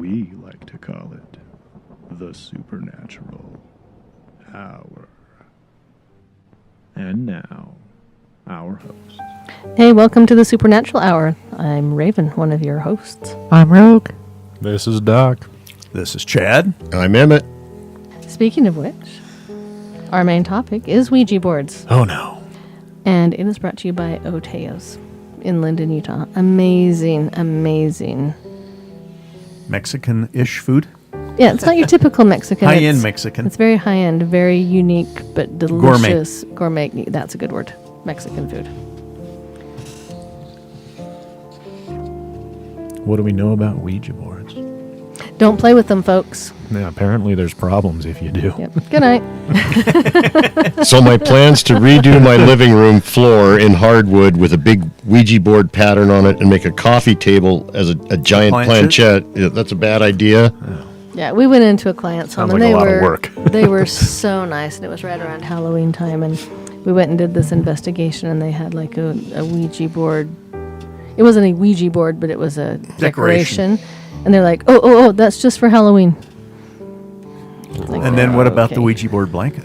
We like to call it the Supernatural Hour. And now, our host. Hey, welcome to the Supernatural Hour. I'm Raven, one of your hosts. I'm Rogue. This is Doc. This is Chad. I'm Emmett. Speaking of which, our main topic is Ouija boards. Oh, no. And it is brought to you by Oteos in Linden, Utah. Amazing, amazing. Mexican-ish food. Yeah, it's not your typical Mexican. High-end Mexican. It's very high-end, very unique, but delicious. Gourmet. That's a good word. Mexican food. What do we know about Ouija boards? Don't play with them, folks. Yeah, apparently there's problems if you do. Yep. Good night. So my plan's to redo my living room floor in hardwood with a big Ouija board pattern on it and make a coffee table as a giant planchette. Yeah, that's a bad idea. Yeah, we went into a client's home Sounds and like a lot of work. They were so nice, and it was right around Halloween time, and we went and did this investigation, and they had like a Ouija board. It wasn't a Ouija board, but it was a decoration. And they're like, oh, that's just for Halloween. Like, and then what about the Ouija board blanket?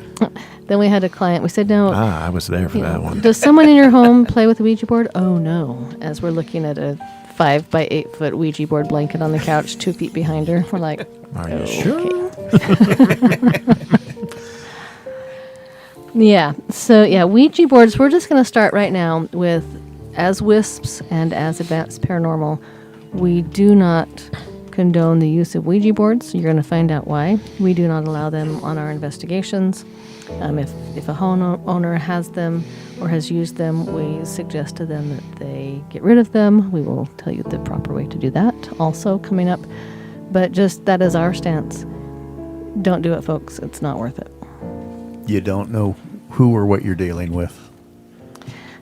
Then we had a client. We said, no. I was there for that one. Does someone in your home play with a Ouija board? Oh, no. As we're looking at a 5 by 8 foot Ouija board blanket on the couch, 2 feet behind her. We're like, Are you sure? Yeah. So, yeah, Ouija boards, we're just going to start right now with, as WISPs and as Advanced Paranormal, we do not condone the use of Ouija boards. You're going to find out why. We do not allow them on our investigations. If a homeowner has them or has used them, we suggest to them that they get rid of them. We will tell you the proper way to do that also coming up. But just that is our stance. Don't do it, folks. It's not worth it. You don't know who or what you're dealing with.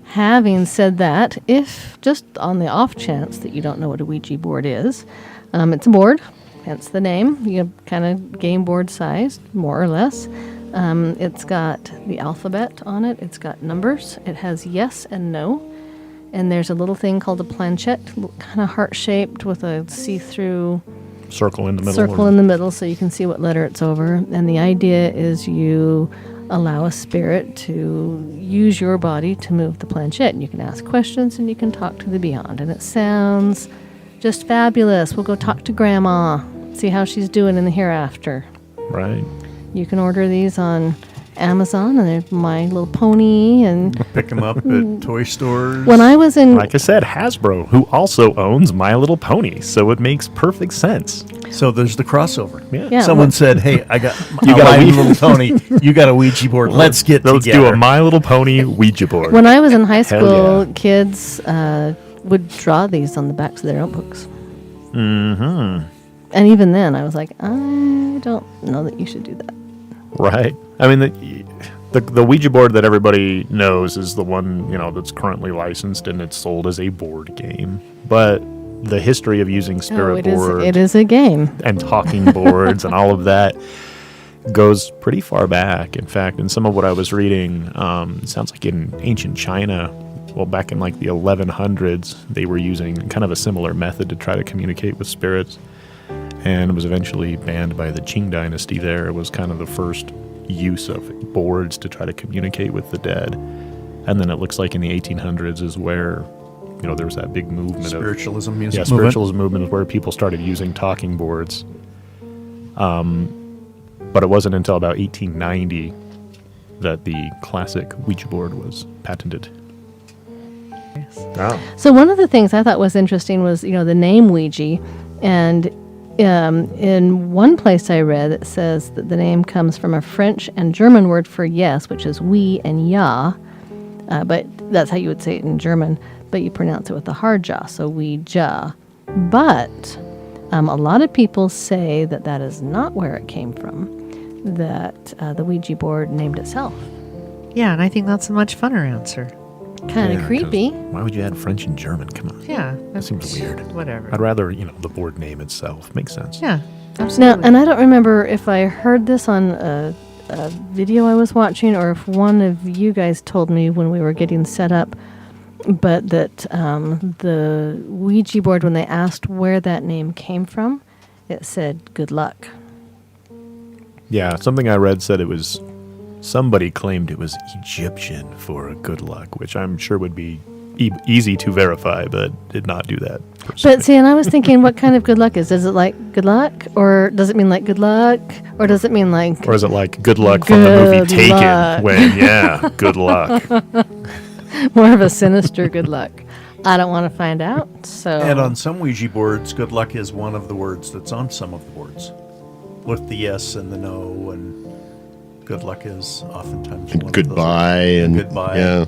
Having said that, if just on the off chance that you don't know what a Ouija board is, it's a board, hence the name. You have kind of game board sized, more or less. It's got the alphabet on it. It's got numbers. It has yes and no. And there's a little thing called a planchette, kind of heart-shaped with a see-through Circle in the middle. Circle in the middle so you can see what letter it's over. And the idea is you allow a spirit to use your body to move the planchette. And you can ask questions and you can talk to the beyond. And it sounds just fabulous. We'll go talk to Grandma, see how she's doing in the hereafter. Right. You can order these on Amazon and they're My Little Pony and pick them up at toy stores. When I was in, like I said, Hasbro, who also owns My Little Pony, so it makes perfect sense. So there's the crossover. Yeah. Someone said, "Hey, I got You got My a Little Pony. You got a Ouija board. Let's get Let's together." do a My Little Pony Ouija board. when I was in high Hell school, yeah. kids would draw these on the backs of their notebooks. Mm-hmm. And even then, I was like, I don't know that you should do that. Right. I mean, the Ouija board that everybody knows is the one, that's currently licensed and it's sold as a board game. But the history of using spirit boards it is a game. and talking boards and all of that goes pretty far back. In fact, in some of what I was reading, it sounds like in ancient China, well, back in like the 1100s, they were using kind of a similar method to try to communicate with spirits. And it was eventually banned by the Qing dynasty there. It was kind of the first use of boards to try to communicate with the dead. And then it looks like in the 1800s is where, there was that big movement spiritualism of... music spiritualism movement is where people started using talking boards. But it wasn't until about 1890 that the classic Ouija board was patented. Yes. Oh. So one of the things I thought was interesting was, the name Ouija. And in one place I read, it says that the name comes from a French and German word for yes, which is oui and ja. But that's how you would say it in German. But you pronounce it with a hard jaw, so Ouija. But a lot of people say that that is not where it came from, that the Ouija board named itself. Yeah, and I think that's a much funner answer. Kind of creepy. Why would you add French and German? Come on. Yeah. That seems weird. Whatever. I'd rather, the board name itself. Makes sense. Yeah, absolutely. Now, and I don't remember if I heard this on a video I was watching or if one of you guys told me when we were getting set up, but that the Ouija board, when they asked where that name came from, it said good luck. Yeah, something I read said it was, somebody claimed it was Egyptian for good luck, which I'm sure would be easy to verify, but did not do that. But see, and I was thinking, what kind of good luck is? Is it like good luck, or does it mean like good luck, or does it mean like? Or is it like good luck from the movie Good Taken? luck. When good luck. More of a sinister good luck. I don't want to find out. So And on some Ouija boards, good luck is one of the words that's on some of the boards, with the yes and the no, and good luck is oftentimes one Goodbye of those. and Goodbye. Yeah,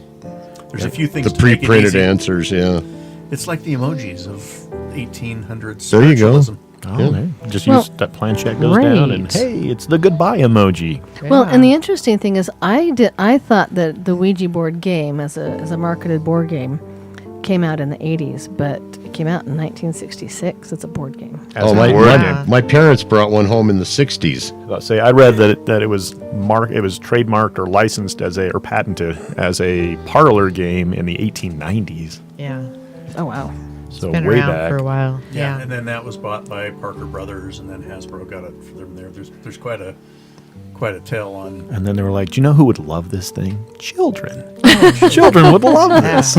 There's a few things. the to make it pre-printed easy. answers. Yeah, It's like the emojis of 1800s. There you go. spiritualism. Oh, Yeah. man. Just Well, use that planchette goes down, and right. hey, it's the goodbye emoji. Well, and the interesting thing is, I thought that the Ouija board game, as a marketed board game, came out in the 80s, but it came out in 1966. It's a board game. As oh, a my, board my, game. my parents brought one home in the 60s. I'll say I read that it was trademarked or licensed or patented as a parlor game in the 1890s. Yeah. Oh wow! So Been way around back. for a while. Yeah, Yeah. and then that was bought by Parker Brothers, and then Hasbro got it from there. There's quite a tale on. And then they were like, "Do you know who would love this thing? Children. Children would love this."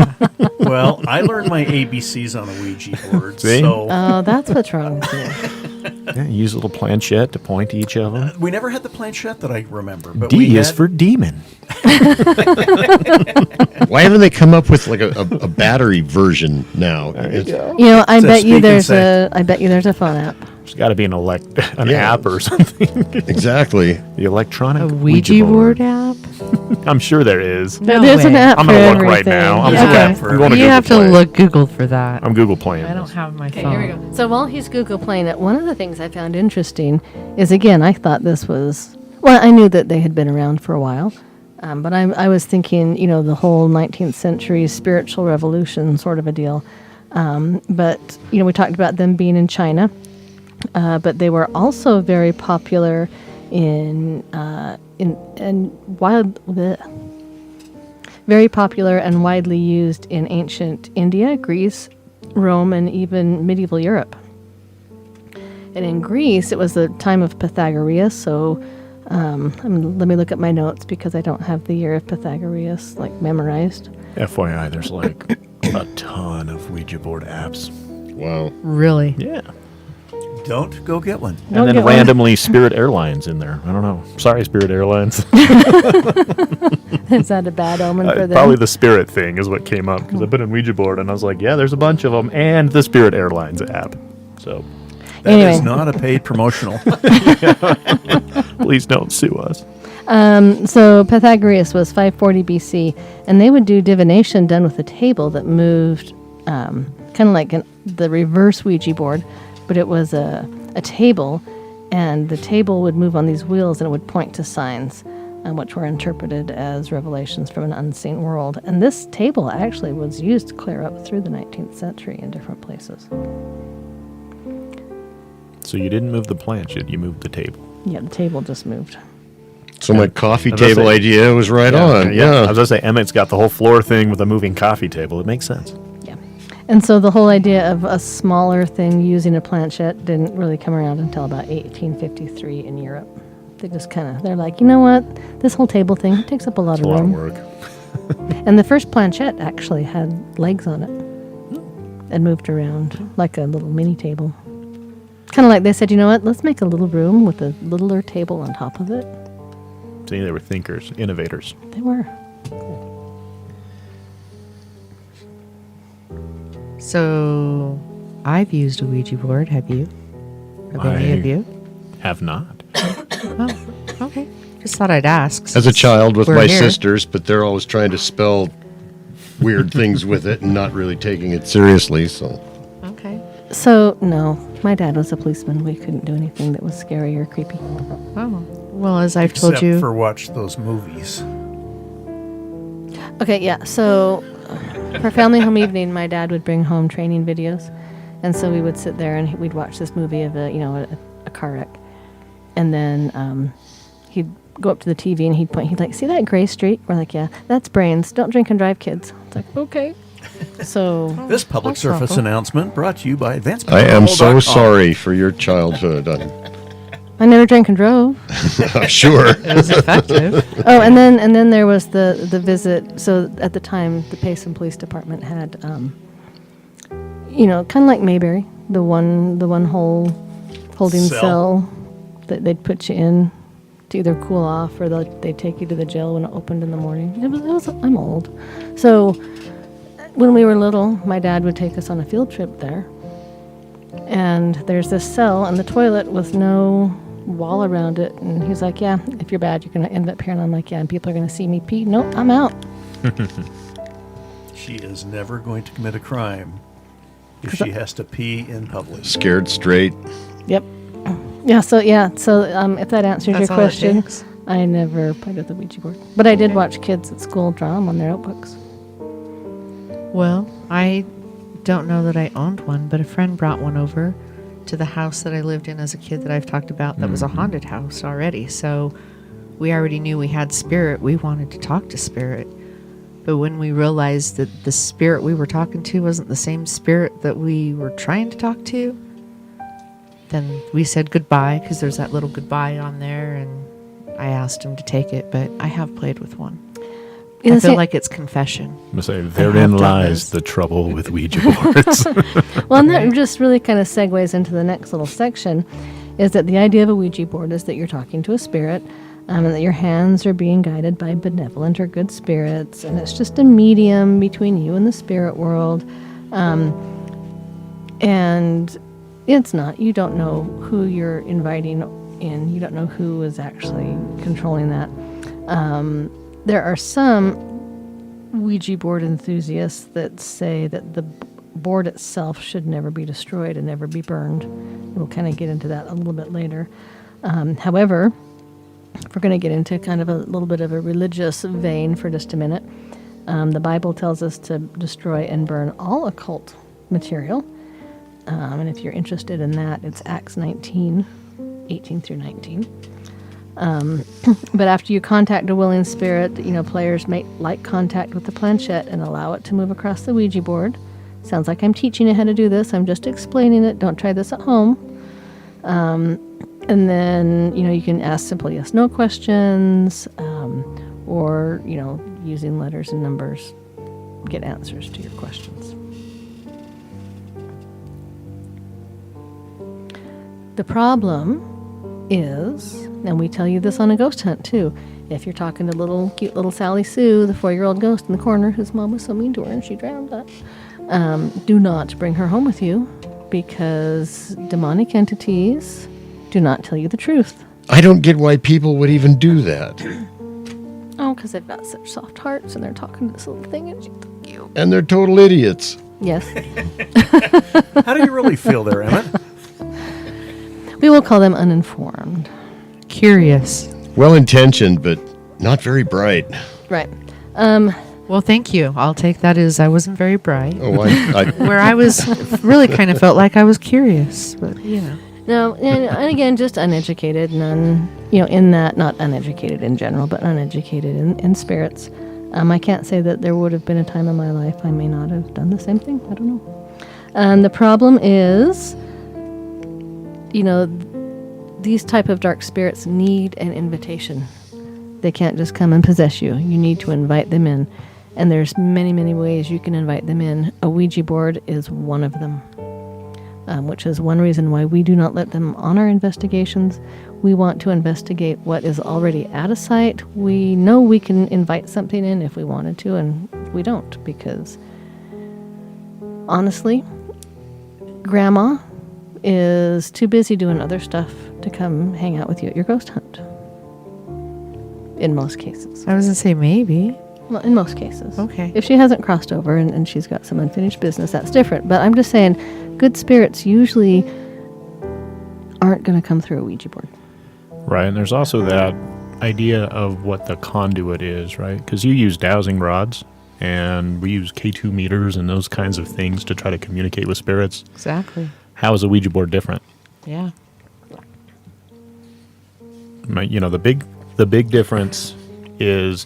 Well, I learned my ABCs on a Ouija board, See? so Oh, that's what's wrong with you. Yeah, use a little planchette to point to each of them. we never had the planchette that I remember. But D we is had, for demon. Why haven't they come up with like a battery version now? It's- You know, I It's a bet you speak and there's say. I bet you there's a phone app. There's got to be an Yeah. app or something. Exactly. The electronic A Ouija board app? I'm sure there is. No There's an way. app I'm for gonna look everything. right now. I'm Yeah. going to You Google have to Play. look Google for that. I'm Google playing. I don't this. have my Okay, phone. here we go. So while he's Google playing it, one of the things I found interesting is, again, I thought this was, well, I knew that they had been around for a while, but I was thinking, you know, the whole 19th century spiritual revolution sort of a deal. But, you know, we talked about them being in China, but they were also very popular very popular and widely used in ancient India, Greece, Rome, and even medieval Europe. And in Greece, it was the time of Pythagoras. So let me look at my notes because I don't have the year of Pythagoras like memorized. FYI, there's like a ton of Ouija board apps. Wow. Really? Yeah. don't go get one. Don't And then get one. randomly Spirit Airlines in there. I don't know. Sorry, Spirit Airlines. Is that a bad omen for them? Probably the Spirit thing is what came up because I put in Ouija board and I was like, yeah, there's a bunch of them and the Spirit Airlines app. So That is Anyway. not a paid promotional. please don't sue us. So Pythagoras was 540 BC, and they would do divination done with a table that moved, kind of like the reverse Ouija board, but it was a table, and the table would move on these wheels, and it would point to signs, which were interpreted as revelations from an unseen world. And this table actually was used to clear up through the 19th century in different places. So you didn't move the planchette, you moved the table. Yeah, the table just moved. So my coffee As I table say- idea was right on. I Yeah. was going to say, Emmett's got the whole floor thing with a moving coffee table. It makes sense. Yeah. And so the whole idea of a smaller thing using a planchette didn't really come around until about 1853 in Europe. They just they're like, you know what? This whole table thing takes up a lot It's a of lot of room. work. And the first planchette actually had legs on it and moved around like a little mini table. Kind of like they said, you know what? Let's make a little room with a littler table on top of it. See, they were thinkers, innovators. They were. So, I've used a Ouija board. Have you? Have any of you? Have not. Oh, okay. Just thought I'd ask. As a child with We're my here. sisters, but they're always trying to spell weird things with it and not really taking it seriously. So Okay. So, no. My dad was a policeman. We couldn't do anything that was scary or creepy. Oh. Well, as I've told Except you. for watch those movies. Okay, yeah. So for family home evening, my dad would bring home training videos, and so we would sit there and we'd watch this movie of a car wreck, and then he'd go up to the TV and he'd point. He'd like, see that gray streak? We're like, yeah, that's brains. Don't drink and drive, kids. It's like, okay. So This public That's service awful. announcement brought to you by Advanced I am so Paranormal.com. sorry for your childhood. I never drank and drove. I'm sure. It was effective. Oh, and then there was the visit. So at the time, the Payson Police Department had, kind of like Mayberry, the one whole holding Cell. cell that they'd put you in to either cool off or they'd take you to the jail when it opened in the morning. It was I'm old, so when we were little, my dad would take us on a field trip there, and there's this cell and the toilet with no wall around it, and he's like, yeah, if you're bad, you're going to end up here. And I'm like, yeah, and people are going to see me pee. Nope, I'm out. She is never going to commit a crime if she has to pee in public. Scared straight. Yep. Yeah, so if that answers That's your all it question, takes. I never played with the Ouija board. But I did watch kids at school draw them on their notebooks. Well, I don't know that I owned one, but a friend brought one over to the house that I lived in as a kid that I've talked about that was a haunted house already. So we already knew we had spirit. We wanted to talk to spirit. But when we realized that the spirit we were talking to wasn't the same spirit that we were trying to talk to, then we said goodbye, because there's that little goodbye on there, and I asked him to take it, but I have played with one. I feel like it's confession. I'm gonna say have therein done lies this. the trouble with Ouija boards. Well, and that just really kind of segues into the next little section, is that the idea of a Ouija board is that you're talking to a spirit, and that your hands are being guided by benevolent or good spirits, and it's just a medium between you and the spirit world. And it's not. You don't know who you're inviting in. You don't know who is actually controlling that. There are some Ouija board enthusiasts that say that the board itself should never be destroyed and never be burned. We'll kind of get into that a little bit later. However, if we're going to get into kind of a little bit of a religious vein for just a minute, the Bible tells us to destroy and burn all occult material. And if you're interested in that, it's Acts 19, 18 through 19. But after you contact a willing spirit, players may like contact with the planchette and allow it to move across the Ouija board. Sounds like I'm teaching you how to do this. I'm just explaining it. Don't try this at home. And then, you can ask simple yes/no questions, or, using letters and numbers, get answers to your questions. The problem is, and we tell you this on a ghost hunt too, if you're talking to cute little Sally Sue, the 4-year-old ghost in the corner whose mom was so mean to her and she drowned that, do not bring her home with you, because demonic entities do not tell you the truth. I don't get why people would even do that. Oh, because they've got such soft hearts and they're talking to this little thing and she's so cute. And they're total idiots. Yes. How do you really feel there, Emmett? We will call them uninformed. Curious. Well-intentioned, but not very bright. Right. Well, thank you. I'll take that as I wasn't very bright. Oh, I Where I was really kind of felt like I was curious, but No, and again, just uneducated, in that, not uneducated in general, but uneducated in spirits. I can't say that there would have been a time in my life I may not have done the same thing. I don't know. The problem is, these type of dark spirits need an invitation. They can't just come and possess you. You need to invite them in. And there's many, many ways you can invite them in. A Ouija board is one of them. Which is one reason why we do not let them on our investigations. We want to investigate what is already at a site. We know we can invite something in if we wanted to, and we don't, because honestly, Grandma is too busy doing other stuff to come hang out with you at your ghost hunt. In most cases. I was going to say maybe. Well, in most cases. Okay. If she hasn't crossed over and she's got some unfinished business, that's different. But I'm just saying, good spirits usually aren't going to come through a Ouija board. Right, and there's also that idea of what the conduit is, right? Because you use dowsing rods, and we use K2 meters and those kinds of things to try to communicate with spirits. Exactly. How is a Ouija board different? Yeah. The big difference is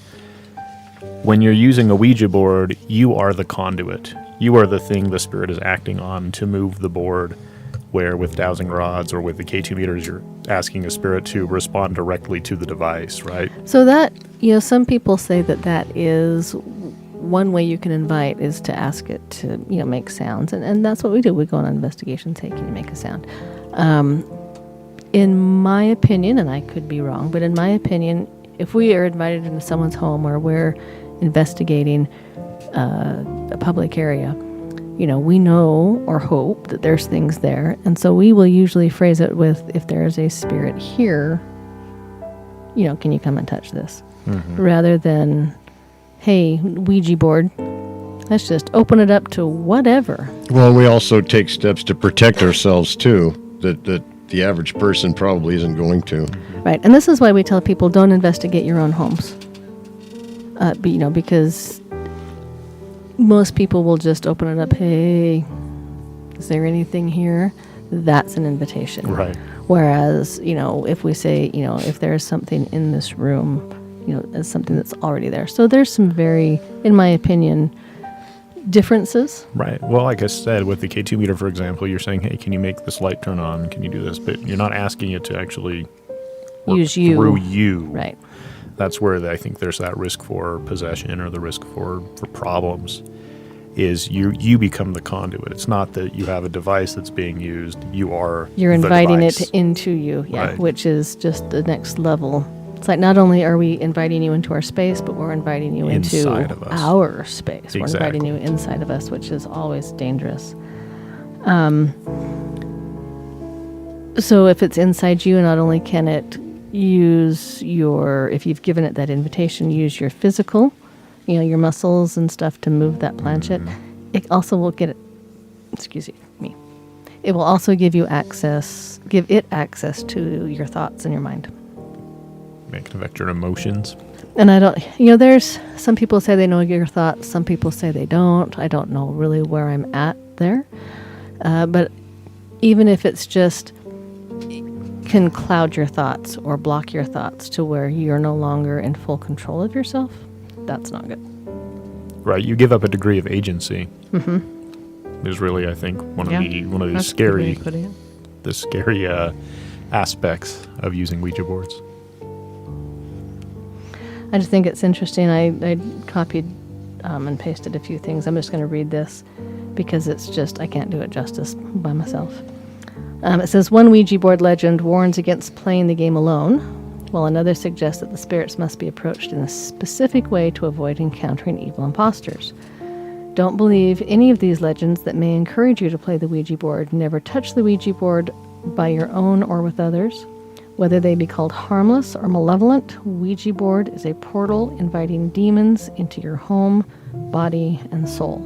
When you're using a Ouija board, you are the conduit. You are the thing the spirit is acting on to move the board, where with dowsing rods or with the K2 meters, you're asking a spirit to respond directly to the device, right? So that, some people say that is one way you can invite is to ask it to, make sounds. And that's what we do. We go on an investigation, say, can you make a sound? In my opinion, and I could be wrong, but in my opinion, if we are invited into someone's home or we're investigating a public area, we know or hope that there's things there. And so we will usually phrase it with, if there is a spirit here, can you come and touch this? Rather than, hey, Ouija board, let's just open it up to whatever. Well, we also take steps to protect ourselves too, that the average person probably isn't going to. Right. And this is why we tell people don't investigate your own homes. Because most people will just open it up. Hey, is there anything here? That's an invitation. Right. Whereas, if we say, if there's something in this room, as something that's already there. So there's some very, in my opinion, differences. Right. Well, like I said, with the K2 meter, for example, you're saying, hey, can you make this light turn on? Can you do this? But you're not asking it to actually work Use you. through you. Right. That's where I think there's that risk for possession or the risk for problems, is you become the conduit. It's not that you have a device that's being used. You're inviting device. it into you, Right. which is just the next level. It's like not only are we inviting you into our space, but we're inviting you Inside into of us. our space. Exactly. We're inviting you inside of us, which is always dangerous. So if it's inside you, not only can it use if you've given it that invitation, use your physical, your muscles and stuff to move that planchette. It also will it will also give it access to your thoughts and your mind. It can affect your emotions. And I don't, there's some people say they know your thoughts. Some people say they don't. I don't know really where I'm at there. But even if it's just can cloud your thoughts or block your thoughts to where you're no longer in full control of yourself, that's not good. Right. You give up a degree of agency. Is really, I think, one of the That's a good way to put it. scary aspects of using Ouija boards. I just think it's interesting. I copied and pasted a few things. I'm just going to read this because it's just, I can't do it justice by myself. It says, one Ouija board legend warns against playing the game alone, while another suggests that the spirits must be approached in a specific way to avoid encountering evil imposters. Don't believe any of these legends that may encourage you to play the Ouija board. Never touch the Ouija board by your own or with others. Whether they be called harmless or malevolent, Ouija board is a portal inviting demons into your home, body, and soul.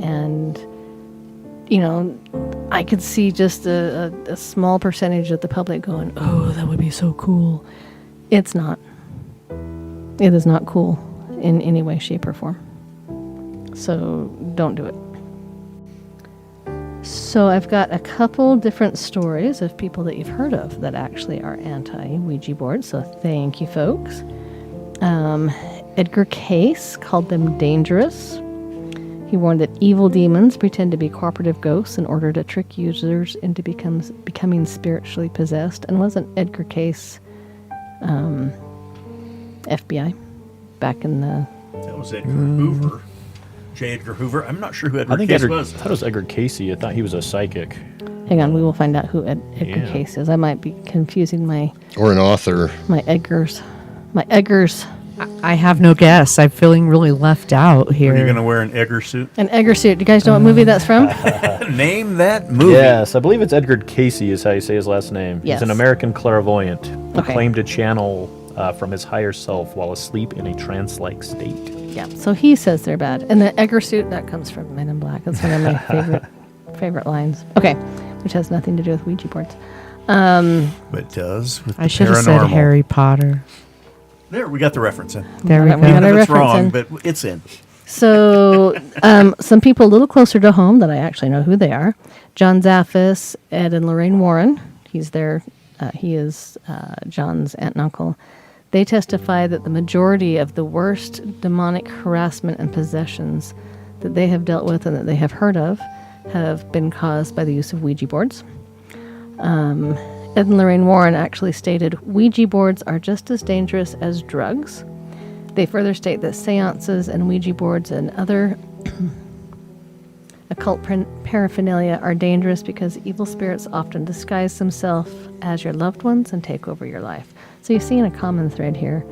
And, I could see just a small percentage of the public going, oh, that would be so cool. It's not. It is not cool in any way, shape, or form. So don't do it. So I've got a couple different stories of people that you've heard of that actually are anti-Ouija boards. So thank you, folks. Edgar Cayce called them dangerous. He warned that evil demons pretend to be cooperative ghosts in order to trick users into becoming spiritually possessed. And wasn't Edgar Cayce FBI back in the... That was Edgar Hoover. J. Edgar Hoover. I'm not sure who Edgar Cayce was. I thought it was Edgar Casey. I thought he was a psychic. Hang on, we will find out who Edgar Cayce is. I might be confusing Or an author. my Edgars. My Eggers. I have no guess. I'm feeling really left out here. Are you going to wear an Edgar suit? An Egger suit. Do you guys know what movie that's from? Name that movie. Yes, I believe it's Edgar Casey is how you say his last name. Yes. He's an American clairvoyant who Okay. claimed to channel from his higher self while asleep in a trance-like state. Yeah, so he says they're bad. And the Egger suit, that comes from Men in Black. That's one of my favorite lines. Okay, which has nothing to do with Ouija boards. But it does with I the should have said paranormal. Harry Potter. There, we got the reference in. There we We go. got Even a if it's reference wrong, in. but it's in. So some people a little closer to home that I actually know who they are. John Zaffis, Ed and Lorraine Warren. He's their, he is John's aunt and uncle. They testify that the majority of the worst demonic harassment and possessions that they have dealt with and that they have heard of have been caused by the use of Ouija boards. Ed and Lorraine Warren actually stated, Ouija boards are just as dangerous as drugs. They further state that seances and Ouija boards and other occult paraphernalia are dangerous because evil spirits often disguise themselves as your loved ones and take over your life. So you're seeing a common thread here.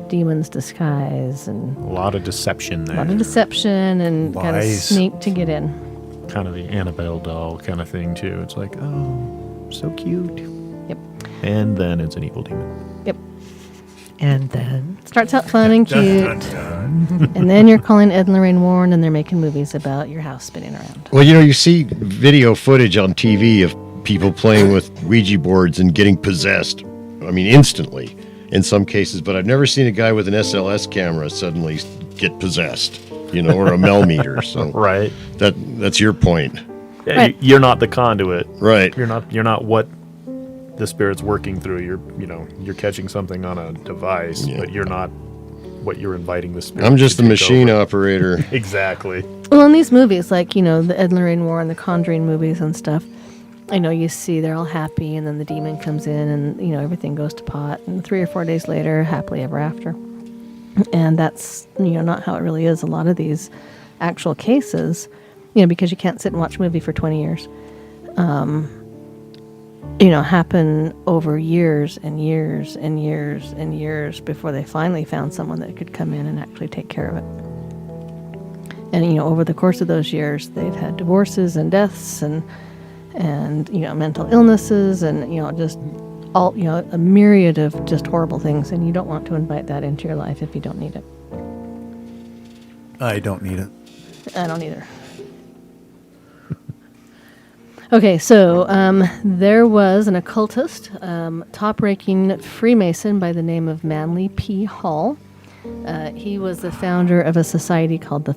Demons disguise and A lot of deception there. a lot of deception and got to Lies. sneak to get in. Kind of the Annabelle doll kind of thing, too. It's like, oh, so cute. Yep. And then it's an evil demon. Yep. And then Starts out fun and cute. And then you're calling Ed and Lorraine Warren and they're making movies about your house spinning around. Well, you see video footage on TV of people playing with Ouija boards and getting possessed. I mean, instantly in some cases, but I've never seen a guy with an SLS camera suddenly get possessed, or a Mel meter. So Right. that's your point. Yeah, Right. You're not the conduit. Right. You're not what the spirit's working through. You're catching something on a device, Yeah. but you're not what you're inviting the spirit. I'm just to the take machine over. operator. Exactly. Well, in these movies, like, the Ed and Lorraine Warren, the Conjuring movies and stuff, I know you see they're all happy and then the demon comes in and, everything goes to pot. And 3 or 4 days later, happily ever after. And that's, not how it really is. A lot of these actual cases, because you can't sit and watch a movie for 20 years, happen over years and years and years and years before they finally found someone that could come in and actually take care of it. And, over the course of those years, they've had divorces and deaths and mental illnesses and, just all, a myriad of just horrible things. And you don't want to invite that into your life if you don't need it. I don't need it. I don't either. Okay, so there was an occultist, top-ranking Freemason by the name of Manly P. Hall. He was the founder of a society called the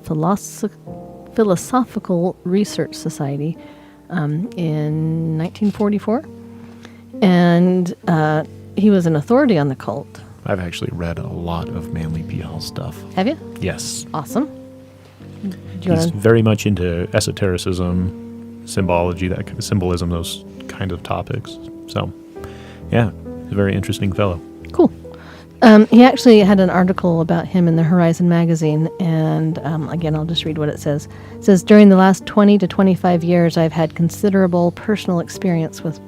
Philosophical Research Society in 1944. And he was an authority on the cult. I've actually read a lot of Manly P. Hall stuff. Have you? Yes. Awesome. Do you He's want to... very much into esotericism, symbology, that kind of symbolism, those kind of topics. So, yeah, he's a very interesting fellow. Cool. He actually had an article about him in the Horizon magazine, and again, I'll just read what it says. It says, during the last 20 to 25 years, I've had considerable personal experience with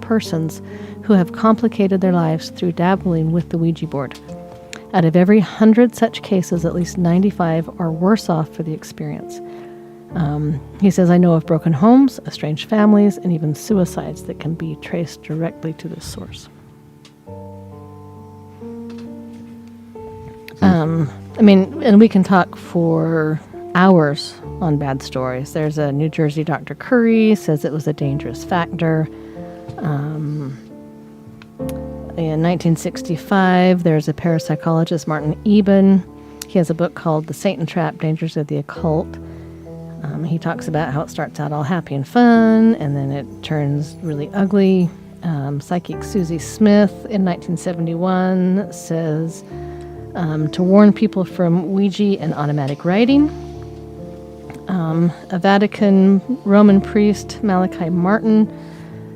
persons who have complicated their lives through dabbling with the Ouija board. Out of every 100 such cases, at least 95 are worse off for the experience. He says, I know of broken homes, estranged families, and even suicides that can be traced directly to this source. And we can talk for hours on bad stories. There's a New Jersey Dr. Curry says it was a dangerous factor. In 1965, there's a parapsychologist, Martin Eben. He has a book called The Satan Trap, Dangers of the Occult. He talks about how it starts out all happy and fun, and then it turns really ugly. Psychic Susie Smith in 1971 says to warn people from Ouija and automatic writing. A Vatican Roman priest, Malachi Martin,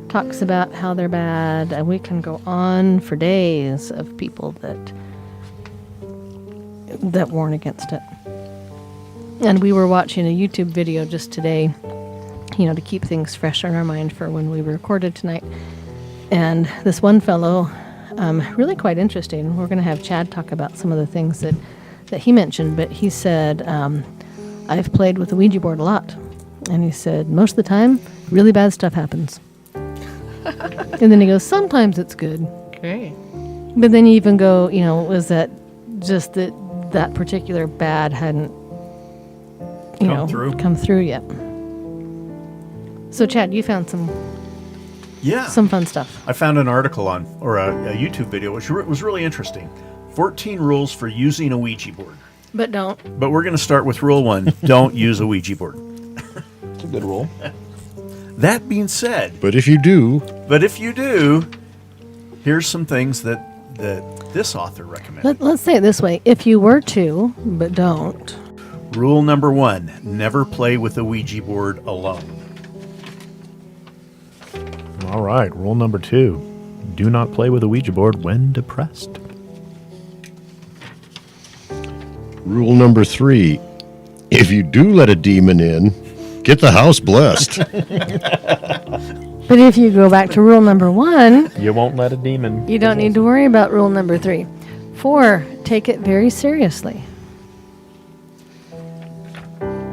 talks about how they're bad, and we can go on for days of people that warn against it. And we were watching a YouTube video just today, to keep things fresh on our mind for when we recorded tonight. And this one fellow, really quite interesting. We're going to have Chad talk about some of the things that he mentioned, but he said, I've played with the Ouija board a lot. And he said, most of the time, really bad stuff happens. And then he goes, sometimes it's good. okay. But then you even go, was that just that particular bad hadn't, come through yet. So Chad, you found some fun stuff. I found an article a YouTube video, which was really interesting. 14 rules for using a Ouija board. But don't. But we're going to start with rule 1. Don't use a Ouija board. It's a good rule. That being said, But if you do, here's some things that that this author recommended. Let's say it this way. If you were to, but don't. Rule number 1, never play with a Ouija board alone. All right, rule number 2. Do not play with a Ouija board when depressed. Rule number 3. If you do let a demon in, get the house blessed. But if you go back to rule number 1, You won't let a demon. you don't need to worry about rule number 3. 4, take it very seriously.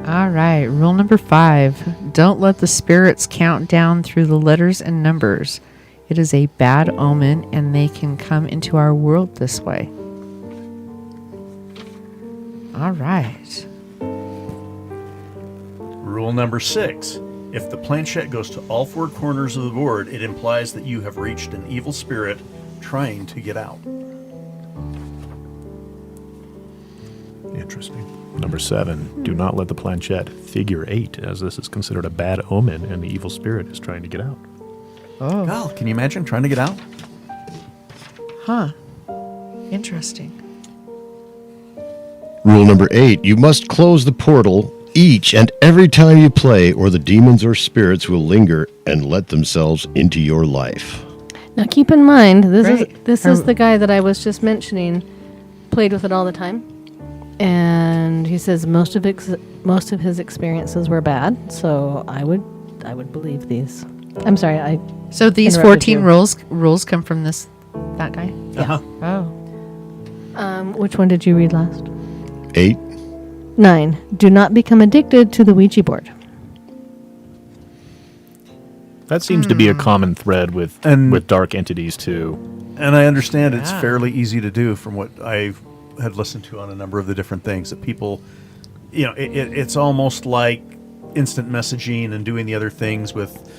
All right, rule number 5. Don't let the spirits count down through the letters and numbers. It is a bad omen, and they can come into our world this way. All right. Rule number 6. If the planchette goes to all 4 corners of the board, it implies that you have reached an evil spirit trying to get out. Interesting. Number 7. Do not let the planchette figure 8, as this is considered a bad omen and the evil spirit is trying to get out. Oh, God, can you imagine trying to get out? huh. Interesting. Rule number 8. You must close the portal each and every time you play, or the demons or spirits will linger and let themselves into your life. Now keep in mind, this Right. is the guy that I was just mentioning, played with it all the time. And he says most of his experiences were bad, so I would believe these. I'm sorry, So these Interrupted 14 you. rules come from that guy? Uh-huh. Oh. which one did you read last? 8. 9. Do not become addicted to the Ouija board. That seems to be a common thread with dark entities, too. And I understand it's Yeah. fairly easy to do from what I had listened to on a number of the different things that people, it's almost like instant messaging and doing the other things with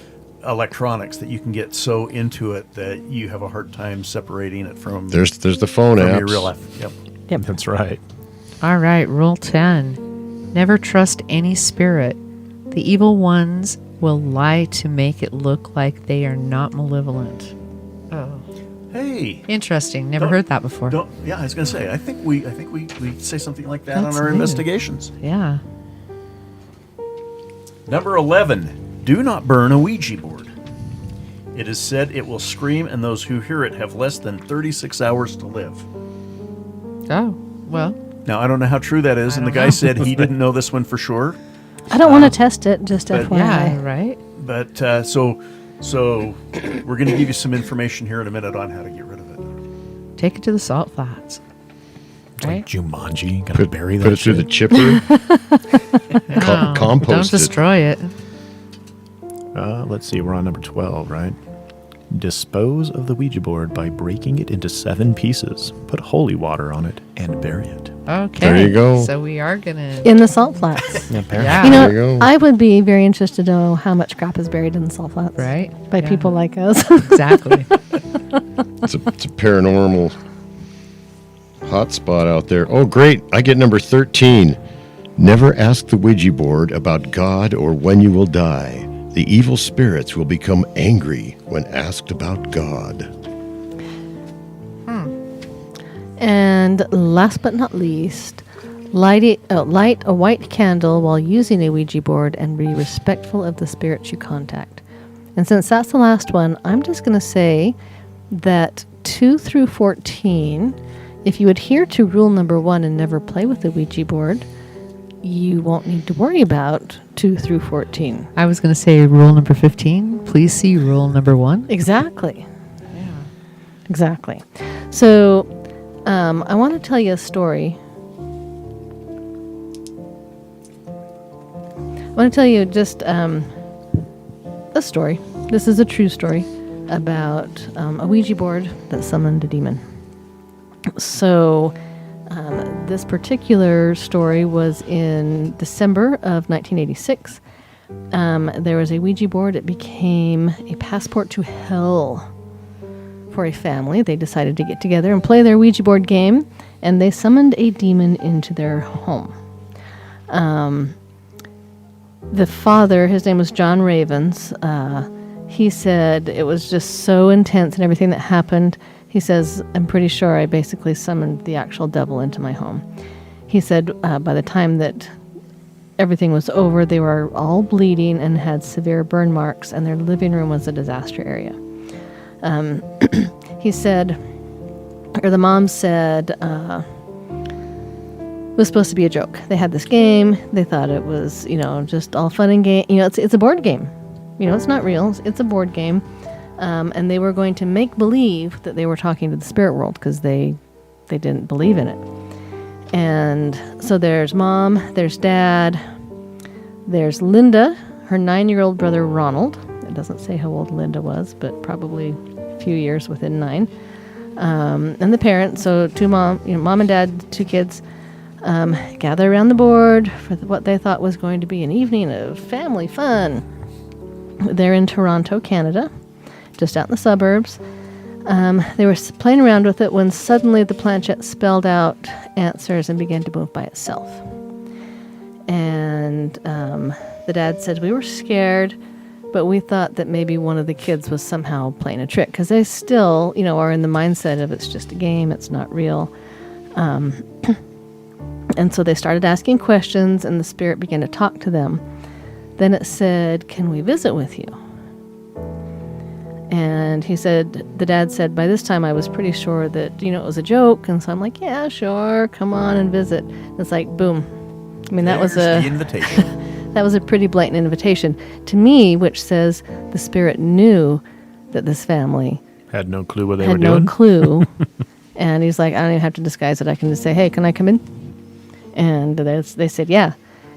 electronics that you can get so into it that you have a hard time separating it from, There's the phone from apps. your real life. Yep. Yep. That's right. All right, rule 10. Never trust any spirit. The evil ones will lie to make it look like they are not malevolent. Oh. Hey. Interesting. Never Don't- heard that before. Yeah, I was going to say, I think we say something like that That's on our new. investigations. Yeah. Number 11, do not burn a Ouija board. It is said it will scream, and those who hear it have less than 36 hours to live. Oh, well. Now, I don't know how true that is, and the guy said he didn't know this one for sure. I don't want to test it, just but- FYI. Yeah, right? But so we're going to give you some information here in a minute on how to get rid of it. Take it to the salt flats. Right? Like Jumanji, gotta bury that Put it through the shit. chipper. No, compost don't it. destroy it. Let's see, we're on number 12, right? Dispose of the Ouija board by breaking it into 7 pieces. Put holy water on it and bury it. Okay. There you go. So we are going to... In the salt flats. Apparently. Yeah. You There you know, go. I would be very interested to know how much crap is buried in the salt flats. Right? By Yeah. people like us. Exactly. It's a paranormal hotspot out there. Oh, great. I get number 13. Never ask the Ouija board about God or when you will die. The evil spirits will become angry when asked about God. And last but not least, light a white candle while using a Ouija board and be respectful of the spirits you contact. And since that's the last one, I'm just going to say that 2 through 14, if you adhere to rule number 1 and never play with the Ouija board, you won't need to worry about 2 through 14. I was going to say rule number 15. Please see rule number 1. Exactly. Exactly. So, I want to tell you a story. I want to tell you just a story. This is a true story about a Ouija board that summoned a demon. So, this particular story was in December of 1986. There was a Ouija board. It became a passport to hell for a family. They decided to get together and play their Ouija board game, and they summoned a demon into their home. The father, his name was John Ravens, he said it was just so intense and everything that happened. He says, I'm pretty sure I basically summoned the actual devil into my home. He said by the time that everything was over, they were all bleeding and had severe burn marks, and their living room was a disaster area. He said, or the mom said, it was supposed to be a joke. They had this game. They thought it was, just all fun and game. It's a board game. It's not real. It's a board game. And they were going to make believe that they were talking to the spirit world because they didn't believe in it. And so there's mom, there's dad, there's Linda, her 9-year-old brother Ronald. It doesn't say how old Linda was, but probably a few years within 9. And the parents, so mom and dad, 2 kids, gather around the board for what they thought was going to be an evening of family fun. They're in Toronto, Canada, just out in the suburbs. They were playing around with it when suddenly the planchette spelled out answers and began to move by itself. And the dad said, we were scared, but we thought that maybe one of the kids was somehow playing a trick, because they still, are in the mindset of it's just a game, it's not real. And so they started asking questions, and the spirit began to talk to them. Then it said, can we visit with you? And he said, the dad said, by this time I was pretty sure that, it was a joke. And so I'm like, yeah, sure, come on and visit. And it's like, boom. I mean, that was the invitation. That was a pretty blatant invitation to me, which says the spirit knew that this family Had no clue what they were had doing. no clue. And he's like, I don't even have to disguise it. I can just say, hey, can I come in? And they said, yeah.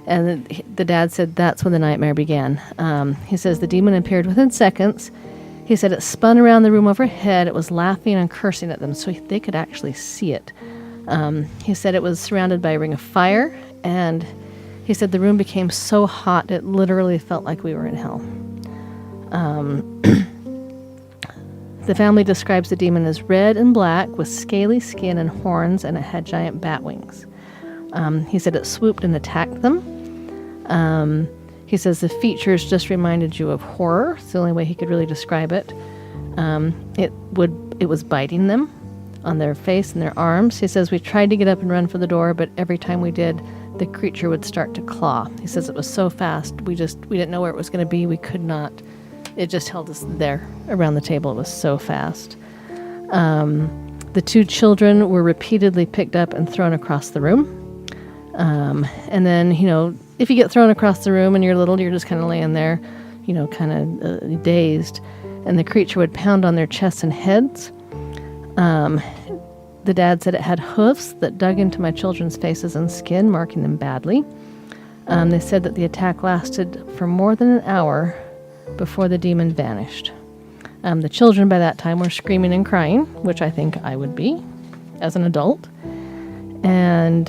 And the dad said that's when the nightmare began. He says the demon appeared within seconds. He said it spun around the room overhead. It was laughing and cursing at them, so they could actually see it. He said it was surrounded by a ring of fire, and he said the room became so hot it literally felt like we were in hell. The family describes the demon as red and black with scaly skin and horns, and it had giant bat wings. He said it swooped and attacked them. He says the features just reminded you of horror. It's the only way he could really describe it. It was biting them on their face and their arms. He says we tried to get up and run for the door, but every time we did, the creature would start to claw. He says it was so fast, we didn't know where it was going to be. We could not. It just held us there around the table. It was so fast. The 2 children were repeatedly picked up and thrown across the room. And then, if you get thrown across the room and you're little, you're just kind of laying there, kind of dazed. And the creature would pound on their chests and heads. The dad said it had hoofs that dug into my children's faces and skin, marking them badly. They said that the attack lasted for more than an hour before the demon vanished. The children by that time were screaming and crying, which I think I would be as an adult. And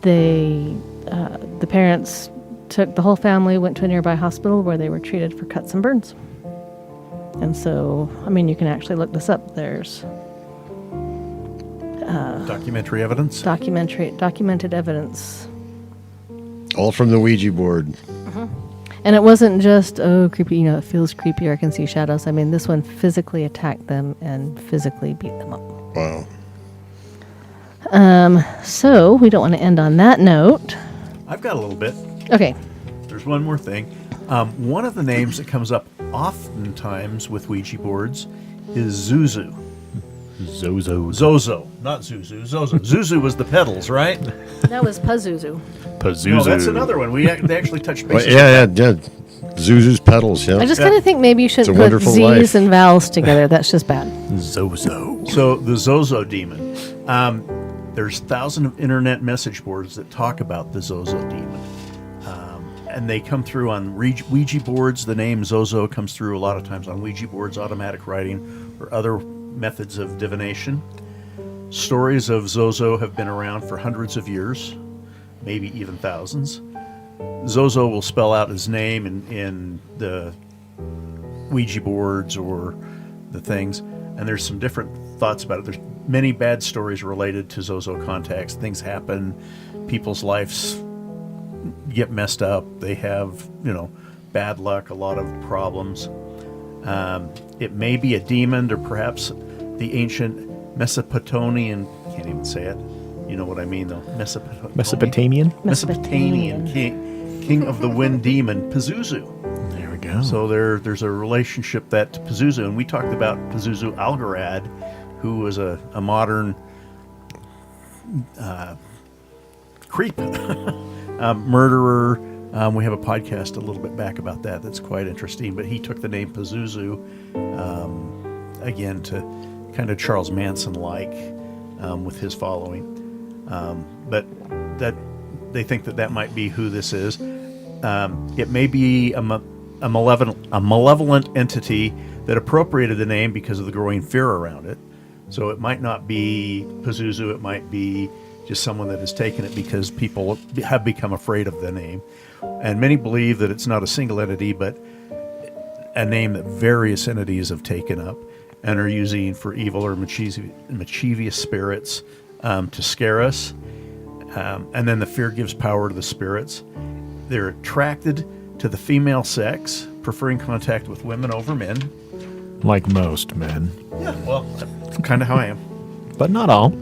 the parents took the whole family, went to a nearby hospital where they were treated for cuts and burns. And so, you can actually look this up. There's Documentary evidence? Documented evidence. All from the Ouija board. And it wasn't just, creepy, it feels creepy or I can see shadows. This one physically attacked them and physically beat them up. Wow. So we don't want to end on that note. I've got a little bit. Okay. There's one more thing. One of the names that comes up oftentimes with Ouija boards is Zuzu. Zozo, not Zuzu. Zozo. Zuzu was the pedals, right? That was Pazuzu. Pazuzu. No, that's another one. They actually touched base. Yeah. Zuzu's pedals, yeah. I just kind of think maybe you shouldn't It's a put wonderful Z's life. and vowels together. That's just bad. Zozo. So the Zozo demon. There's thousands of internet message boards that talk about the Zozo demon. And they come through on Ouija boards. The name Zozo comes through a lot of times on Ouija boards, automatic writing, or other methods of divination. Stories of Zozo have been around for hundreds of years, maybe even thousands. Zozo will spell out his name in the Ouija boards or the things, and there's some different thoughts about it. There's many bad stories related to Zozo contacts. Things happen, people's lives get messed up. They have, bad luck, a lot of problems. It may be a demon, or perhaps the ancient Mesopotamian, can't even say it. You know what I mean, though. Mesopotamian? Mesopotamian king of the wind demon, Pazuzu. There we go. So there's a relationship that to Pazuzu, and we talked about Pazuzu Algarad, who was a modern creep, murderer. We have a podcast a little bit back about that. That's quite interesting. But he took the name Pazuzu, again, to kind of Charles Manson-like with his following. But that they think that might be who this is. It may be a malevolent entity that appropriated the name because of the growing fear around it. So it might not be Pazuzu. It might be just someone that has taken it because people have become afraid of the name. And many believe that it's not a single entity, but a name that various entities have taken up and are using for evil or mischievous spirits to scare us. And then the fear gives power to the spirits. They're attracted to the female sex, preferring contact with women over men. Like most men. Yeah, well, that's kind of how I am. But not all.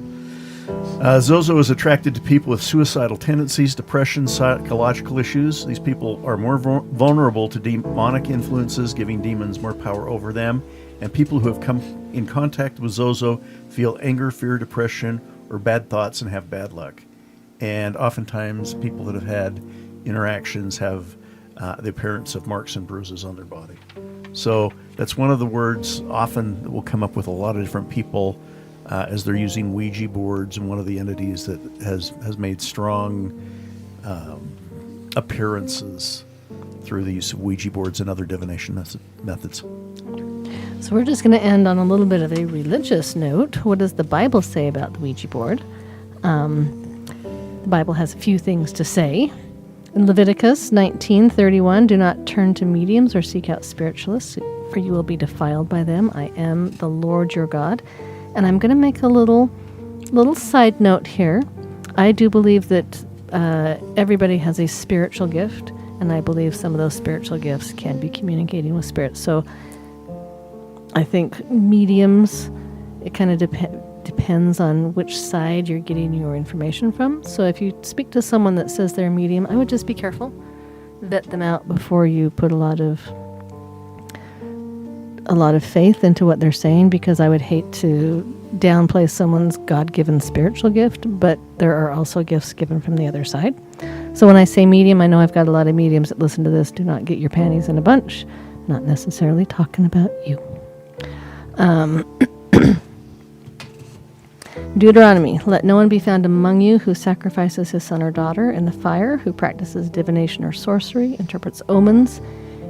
Zozo is attracted to people with suicidal tendencies, depression, psychological issues. These people are more vulnerable to demonic influences, giving demons more power over them. And people who have come in contact with Zozo feel anger, fear, depression, or bad thoughts and have bad luck. And oftentimes people that have had interactions have the appearance of marks and bruises on their body. So that's one of the words often that will come up with a lot of different people as they're using Ouija boards, and one of the entities that has made strong appearances through the use of Ouija boards and other divination methods. So we're just going to end on a little bit of a religious note. What does the Bible say about the Ouija board? The Bible has a few things to say. In Leviticus 19:31, do not turn to mediums or seek out spiritualists, for you will be defiled by them. I am the Lord your God. And I'm going to make a little side note here. I do believe that everybody has a spiritual gift, and I believe some of those spiritual gifts can be communicating with spirits. So I think mediums, it kind of depends on which side you're getting your information from. So if you speak to someone that says they're a medium, I would just be careful. Vet them out before you put a lot of faith into what they're saying, because I would hate to downplay someone's God-given spiritual gift, but there are also gifts given from the other side. So when I say medium, I know I've got a lot of mediums that listen to this. Do not get your panties in a bunch. Not necessarily talking about you. Deuteronomy, let no one be found among you who sacrifices his son or daughter in the fire, who practices divination or sorcery, interprets omens,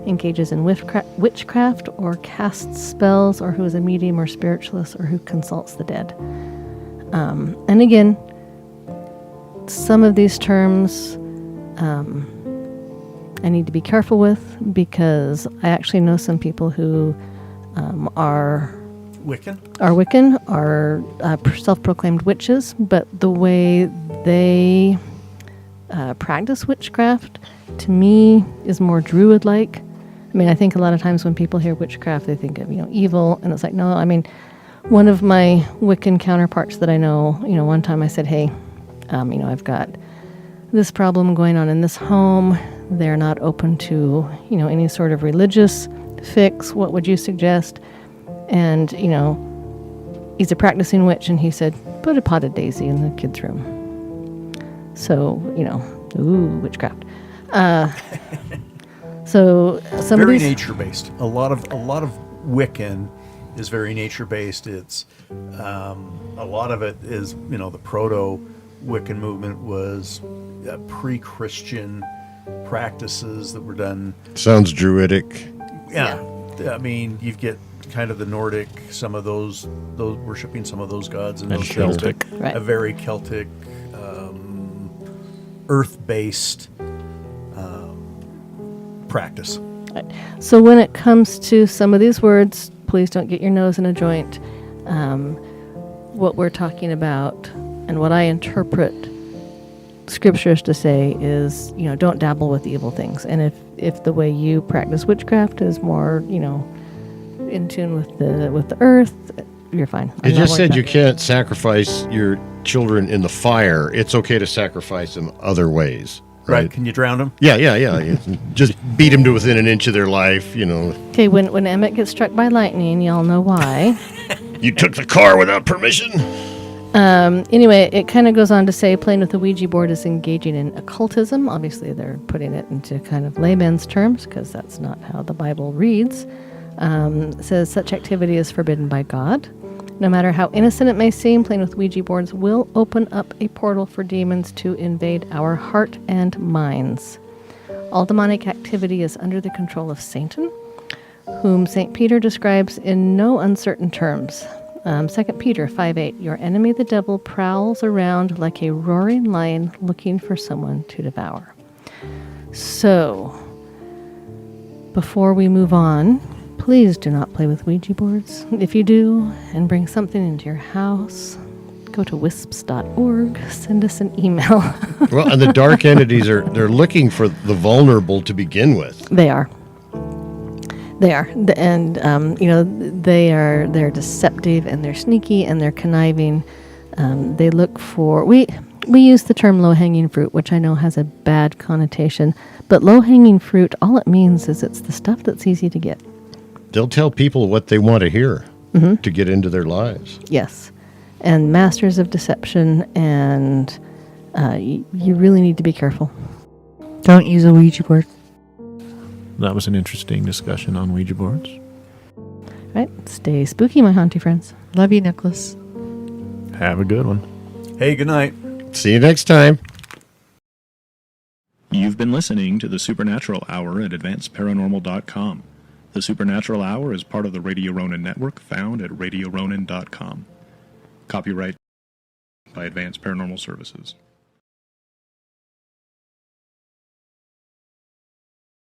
engages in witchcraft, or casts spells, or who is a medium or spiritualist, or who consults the dead. And again, some of these terms I need to be careful with, because I actually know some people who are Wiccan, are self-proclaimed witches, but the way they practice witchcraft, to me, is more druid-like. I mean, I think a lot of times when people hear witchcraft, they think of, evil, and it's like, no, I mean, one of my Wiccan counterparts that I know, one time I said, hey, I've got this problem going on in this home. They're not open to, any sort of religious fix. What would you suggest? And, he's a practicing witch, and he said, put a potted daisy in the kids' room. So, witchcraft. So some very of these nature-based. A lot of Wiccan is very nature-based. It's a lot of it is, the proto-Wiccan movement was pre-Christian practices that were done. Sounds druidic. Yeah. I mean, you get kind of the Nordic, some of those worshiping some of those gods, and those Celtic. Right. a very Celtic, earth-based practice. Right. So when it comes to some of these words, please don't get your nose in a joint. What we're talking about and what I interpret scriptures to say is, don't dabble with evil things. And if the way you practice witchcraft is more, in tune with the earth, you're fine. I'm It not just worried said about you it. can't sacrifice your children in the fire. It's okay to sacrifice them other ways, Right? right? Can you drown them? Yeah. Just beat them to within an inch of their life. Okay, when Emmett gets struck by lightning, y'all know why. You took the car without permission. Anyway, it kind of goes on to say playing with the Ouija board is engaging in occultism. Obviously, they're putting it into kind of layman's terms because that's not how the Bible reads. It says such activity is forbidden by God. No matter how innocent it may seem, playing with Ouija boards will open up a portal for demons to invade our heart and minds. All demonic activity is under the control of Satan, whom St. Peter describes in no uncertain terms. 2 Peter 5:8, your enemy the devil prowls around like a roaring lion looking for someone to devour. So, before we move on, please do not play with Ouija boards. If you do, and bring something into your house, go to wisps.org, send us an email. Well, and the dark entities they're looking for the vulnerable to begin with. They are. And they're deceptive and they're sneaky and they're conniving. They look for we use the term low-hanging fruit, which I know has a bad connotation, but low-hanging fruit, all it means is it's the stuff that's easy to get. They'll tell people what they want to hear to get into their lives. Yes, and masters of deception, and you really need to be careful. Don't use a Ouija board. That was an interesting discussion on Ouija boards. Right? Stay spooky, my haunty friends. Love you, Nicholas. Have a good one. Hey, good night. See you next time. You've been listening to the Supernatural Hour at AdvancedParanormal.com. The Supernatural Hour is part of the Radio Ronin network found at RadioRonin.com. Copyright by Advanced Paranormal Services.